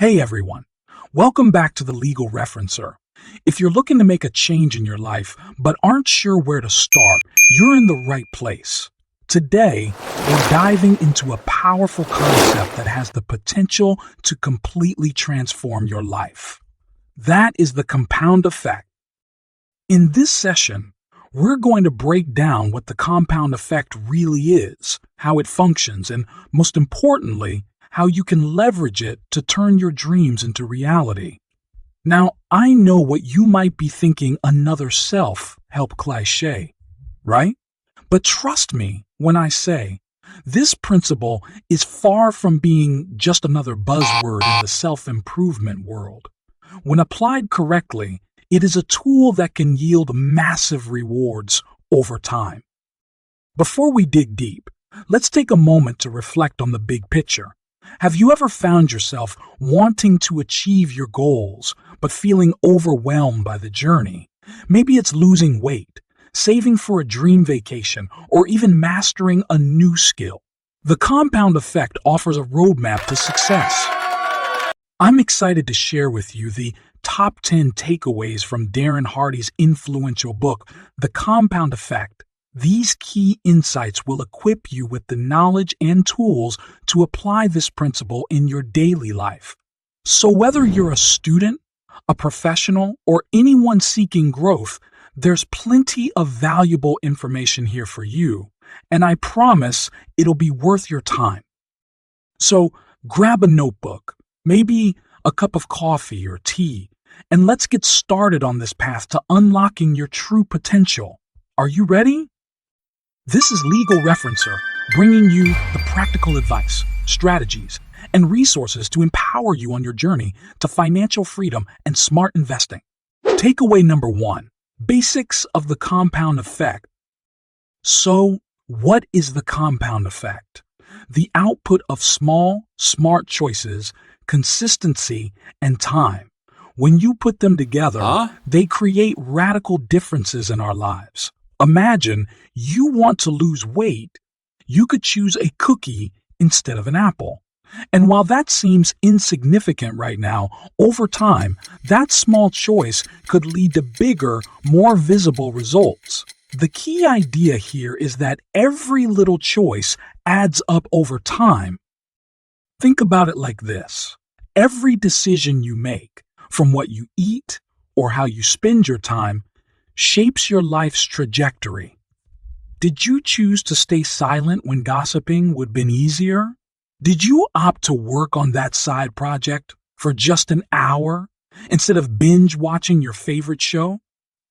Hey everyone, welcome back to the Legal Referencer. If you're looking to make a change in your life but aren't sure where to start, you're in the right place. Today, we're diving into a powerful concept that has the potential to completely transform your life. That is the compound effect. In this session, we're going to break down what the compound effect really is, how it functions, and most importantly, how you can leverage it to turn your dreams into reality. Now, I know what you might be thinking, another self-help cliché, right? But trust me when I say, this principle is far from being just another buzzword in the self-improvement world. When applied correctly, it is a tool that can yield massive rewards over time. Before we dig deep, let's take a moment to reflect on the big picture. Have you ever found yourself wanting to achieve your goals, but feeling overwhelmed by the journey? Maybe it's losing weight, saving for a dream vacation, or even mastering a new skill. The compound effect offers a roadmap to success. I'm excited to share with you the top 10 takeaways from Darren Hardy's influential book, The Compound Effect. These key insights will equip you with the knowledge and tools to apply this principle in your daily life. So whether you're a student, a professional, or anyone seeking growth, there's plenty of valuable information here for you, and I promise it'll be worth your time. So grab a notebook, maybe a cup of coffee or tea, and let's get started on this path to unlocking your true potential. Are you ready? This is Legal Referencer, bringing you the practical advice, strategies, and resources to empower you on your journey to financial freedom and smart investing. Takeaway number 1, basics of the compound effect. So, what is the compound effect? The output of small, smart choices, consistency, and time. When you put them together, they create radical differences in our lives. Imagine you want to lose weight, you could choose a cookie instead of an apple. And while that seems insignificant right now, over time, that small choice could lead to bigger, more visible results. The key idea here is that every little choice adds up over time. Think about it like this. Every decision you make, from what you eat or how you spend your time, shapes your life's trajectory. Did you choose to stay silent when gossiping would have been easier? Did you opt to work on that side project for just an hour instead of binge watching your favorite show?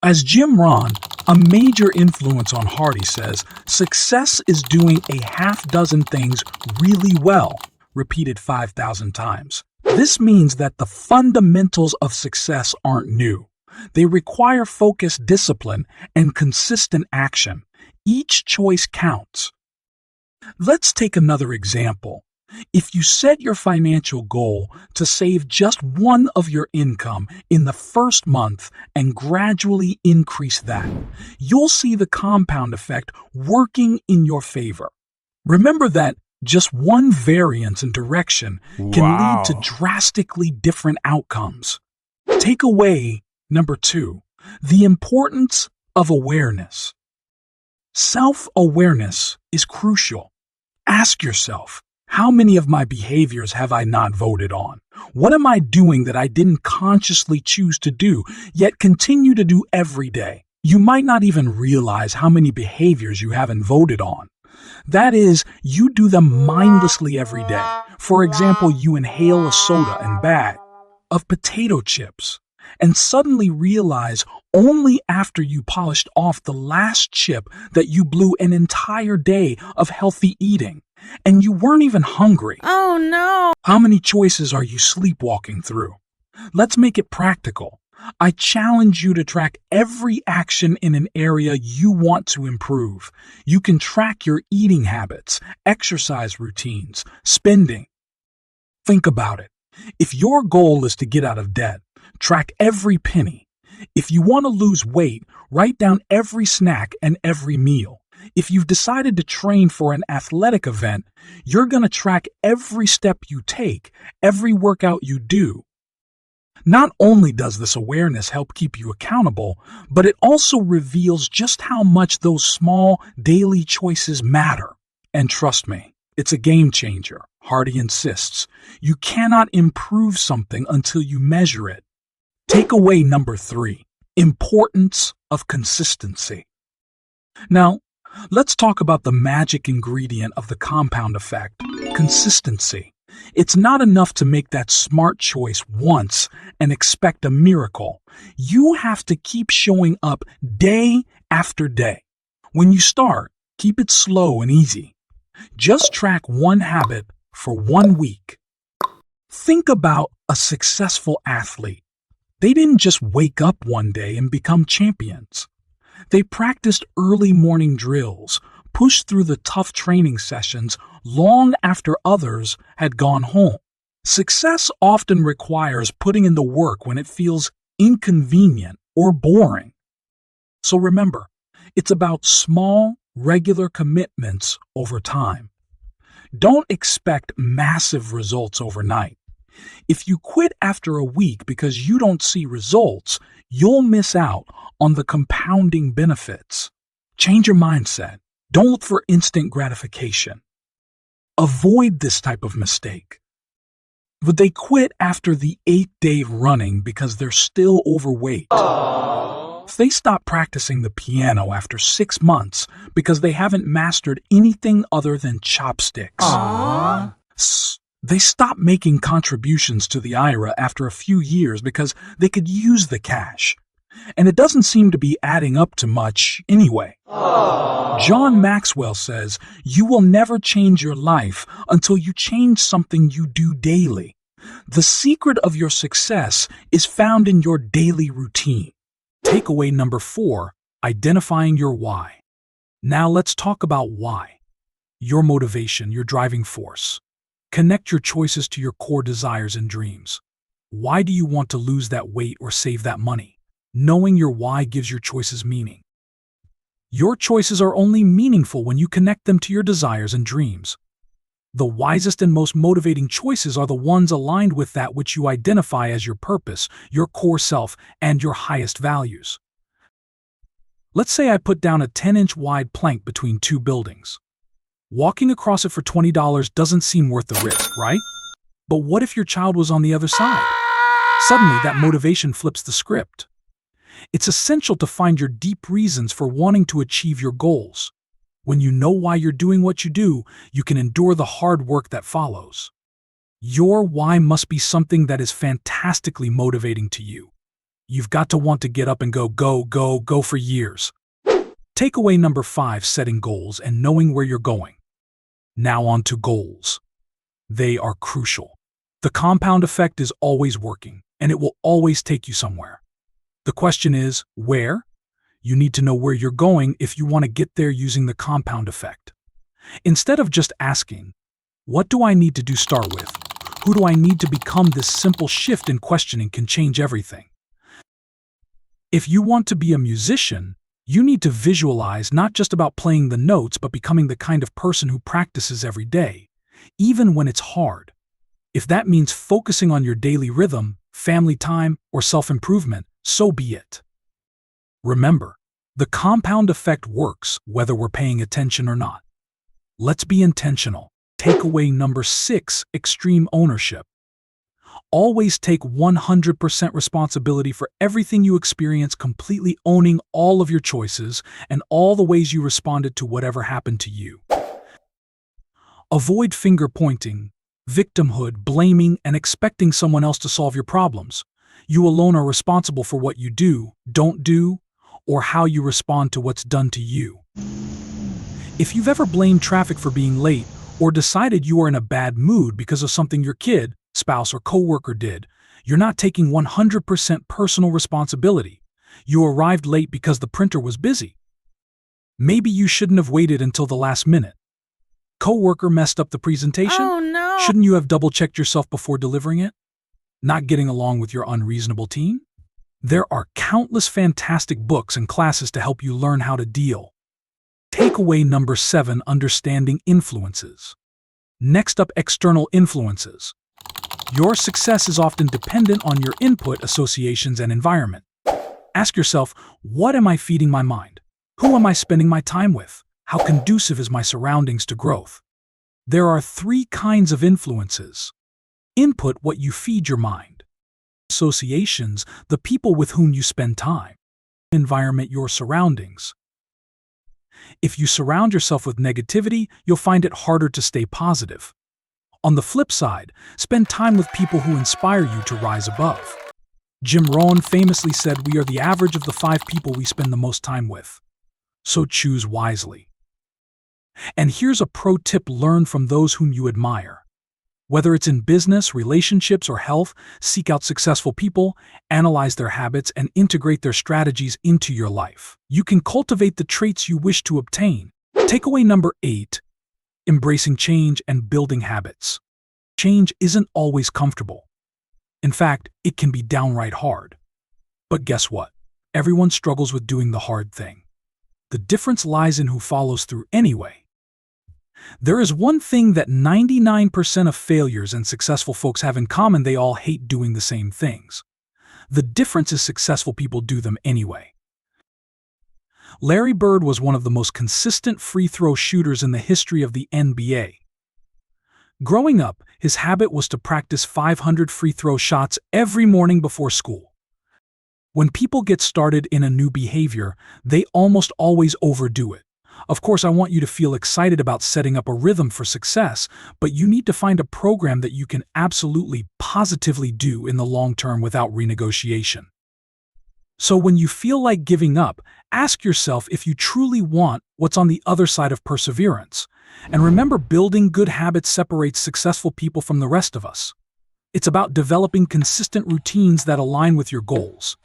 As Jim Rohn, a major influence on Hardy, says, success is doing a half dozen things really well, repeated 5,000 times. This means that the fundamentals of success aren't new. They require focused discipline and consistent action. Each choice counts. Let's take another example. If you set your financial goal to save just one of your income in the first month and gradually increase that, you'll see the compound effect working in your favor. Remember that just one variance in direction can lead to drastically different outcomes. Takeaway number 2, the importance of awareness. Self-awareness is crucial. Ask yourself, how many of my behaviors have I not voted on? What am I doing that I didn't consciously choose to do, yet continue to do every day? You might not even realize how many behaviors you haven't voted on. That is, you do them mindlessly every day. For example, you inhale a soda and bag of potato chips, and suddenly realize only after you polished off the last chip that you blew an entire day of healthy eating, and you weren't even hungry. Oh no! How many choices are you sleepwalking through? Let's make it practical. I challenge you to track every action in an area you want to improve. You can track your eating habits, exercise routines, spending. Think about it. If your goal is to get out of debt, track every penny. If you want to lose weight, write down every snack and every meal. If you've decided to train for an athletic event, you're going to track every step you take, every workout you do. Not only does this awareness help keep you accountable, but it also reveals just how much those small daily choices matter. And trust me, it's a game changer. Hardy insists. You cannot improve something until you measure it. Takeaway number 3, importance of consistency. Now, let's talk about the magic ingredient of the compound effect, consistency. It's not enough to make that smart choice once and expect a miracle. You have to keep showing up day after day. When you start, keep it slow and easy. Just track one habit for 1 week. Think about a successful athlete. They didn't just wake up one day and become champions. They practiced early morning drills, pushed through the tough training sessions long after others had gone home. Success often requires putting in the work when it feels inconvenient or boring. So remember, it's about small, regular commitments over time. Don't expect massive results overnight. If you quit after a week because you don't see results, you'll miss out on the compounding benefits. Change your mindset. Don't look for instant gratification. Avoid this type of mistake. But they quit after the 8th day of running because they're still overweight. If they stop practicing the piano after 6 months because they haven't mastered anything other than chopsticks. They stop making contributions to the IRA after a few years because they could use the cash. And it doesn't seem to be adding up to much anyway. John Maxwell says, you will never change your life until you change something you do daily. The secret of your success is found in your daily routine. Takeaway number 4, identifying your why. Now let's talk about why. Your motivation, your driving force. Connect your choices to your core desires and dreams. Why do you want to lose that weight or save that money? Knowing your why gives your choices meaning. Your choices are only meaningful when you connect them to your desires and dreams. The wisest and most motivating choices are the ones aligned with that which you identify as your purpose, your core self, and your highest values. Let's say I put down a 10-inch wide plank between 2 buildings. Walking across it for $20 doesn't seem worth the risk, right? But what if your child was on the other side? Suddenly, that motivation flips the script. It's essential to find your deep reasons for wanting to achieve your goals. When you know why you're doing what you do, you can endure the hard work that follows. Your why must be something that is fantastically motivating to you. You've got to want to get up and go for years. Takeaway number 5, setting goals and knowing where you're going. Now on to goals. They are crucial. The compound effect is always working, and it will always take you somewhere. The question is, where? You need to know where you're going if you want to get there using the compound effect. Instead of just asking, what do I need to do start with? Who do I need to become? This simple shift in questioning can change everything. If you want to be a musician, you need to visualize not just about playing the notes, but becoming the kind of person who practices every day, even when it's hard. If that means focusing on your daily rhythm, family time, or self-improvement, so be it. Remember, the compound effect works whether we're paying attention or not. Let's be intentional. Takeaway number 6, extreme ownership. Always take 100% responsibility for everything you experience, completely owning all of your choices and all the ways you responded to whatever happened to you. Avoid finger-pointing, victimhood, blaming, and expecting someone else to solve your problems. You alone are responsible for what you do, don't do, or how you respond to what's done to you. If you've ever blamed traffic for being late or decided you are in a bad mood because of something your kid, spouse, or coworker did, you're not taking 100% personal responsibility. You arrived late because the printer was busy. Maybe you shouldn't have waited until the last minute. Coworker messed up the presentation? Oh no! Shouldn't you have double-checked yourself before delivering it? Not getting along with your unreasonable team? There are countless fantastic books and classes to help you learn how to deal Takeaway number 7, understanding influences. Next up, external influences. Your success is often dependent on your input, associations, and environment. Ask yourself, what am I feeding my mind? Who am I spending my time with? How conducive is my surroundings to growth? There are 3 kinds of influences. Input, what you feed your mind. Associations, the people with whom you spend time. Environment, your surroundings. If you surround yourself with negativity, you'll find it harder to stay positive. On the flip side, spend time with people who inspire you to rise above. Jim Rohn famously said, "We are the average of the 5 people we spend the most time with." So choose wisely. And here's a pro tip: learn from those whom you admire. Whether it's in business, relationships, or health, seek out successful people, analyze their habits, and integrate their strategies into your life. You can cultivate the traits you wish to obtain. Takeaway number 8, embracing change and building habits. Change isn't always comfortable. In fact, it can be downright hard. But guess what? Everyone struggles with doing the hard thing. The difference lies in who follows through anyway. There is one thing that 99% of failures and successful folks have in common: they all hate doing the same things. The difference is successful people do them anyway. Larry Bird was one of the most consistent free throw shooters in the history of the NBA. Growing up, his habit was to practice 500 free throw shots every morning before school. When people get started in a new behavior, they almost always overdo it. Of course, I want you to feel excited about setting up a rhythm for success, but you need to find a program that you can absolutely, positively do in the long term without renegotiation. So when you feel like giving up, ask yourself if you truly want what's on the other side of perseverance. And remember, building good habits separates successful people from the rest of us. It's about developing consistent routines that align with your goals.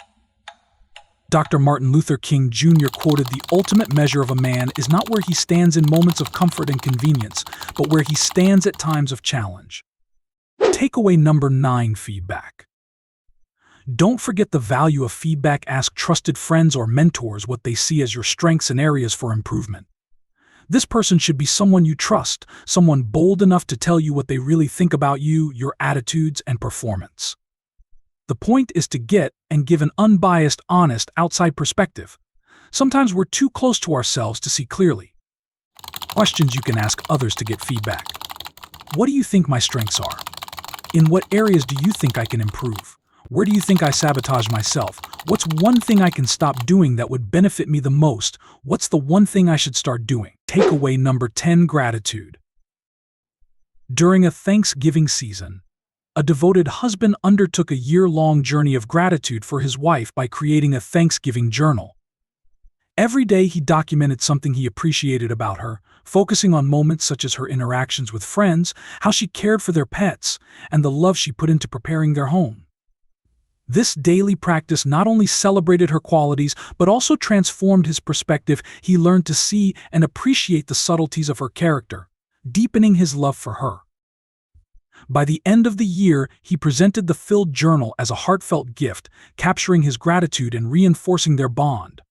Dr. Martin Luther King Jr. quoted, "The ultimate measure of a man is not where he stands in moments of comfort and convenience, but where he stands at times of challenge." Takeaway number 9, feedback. Don't forget the value of feedback. Ask trusted friends or mentors what they see as your strengths and areas for improvement. This person should be someone you trust, someone bold enough to tell you what they really think about you, your attitudes, and performance. The point is to get and give an unbiased, honest, outside perspective. Sometimes we're too close to ourselves to see clearly. Questions you can ask others to get feedback. What do you think my strengths are? In what areas do you think I can improve? Where do you think I sabotage myself? What's one thing I can stop doing that would benefit me the most? What's the one thing I should start doing? Takeaway number 10, gratitude. During a Thanksgiving season, a devoted husband undertook a year-long journey of gratitude for his wife by creating a Thanksgiving journal. Every day he documented something he appreciated about her, focusing on moments such as her interactions with friends, how she cared for their pets, and the love she put into preparing their home. This daily practice not only celebrated her qualities, but also transformed his perspective. He learned to see and appreciate the subtleties of her character, deepening his love for her. By the end of the year, he presented the filled journal as a heartfelt gift, capturing his gratitude and reinforcing their bond.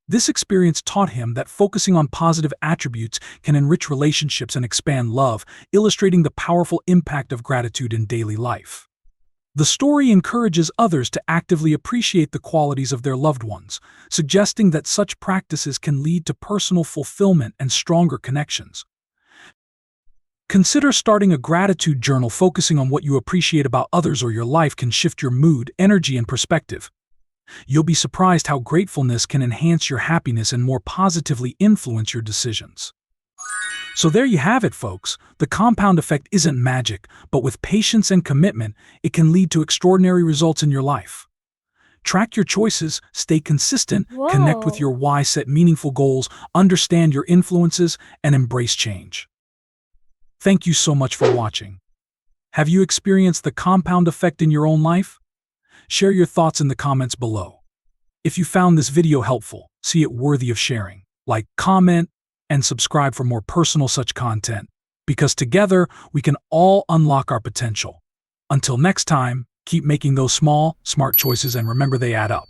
This experience taught him that focusing on positive attributes can enrich relationships and expand love, illustrating the powerful impact of gratitude in daily life. The story encourages others to actively appreciate the qualities of their loved ones, suggesting that such practices can lead to personal fulfillment and stronger connections. Consider starting a gratitude journal. Focusing on what you appreciate about others or your life can shift your mood, energy, and perspective. You'll be surprised how gratefulness can enhance your happiness and more positively influence your decisions. So there you have it, folks. The compound effect isn't magic, but with patience and commitment, it can lead to extraordinary results in your life. Track your choices, stay consistent, connect with your why, set meaningful goals, understand your influences, and embrace change. Thank you so much for watching. Have you experienced the compound effect in your own life? Share your thoughts in the comments below. If you found this video helpful, see it worthy of sharing, like, comment, and subscribe for more personal such content, because together we can all unlock our potential. Until next time, keep making those small, smart choices and remember they add up.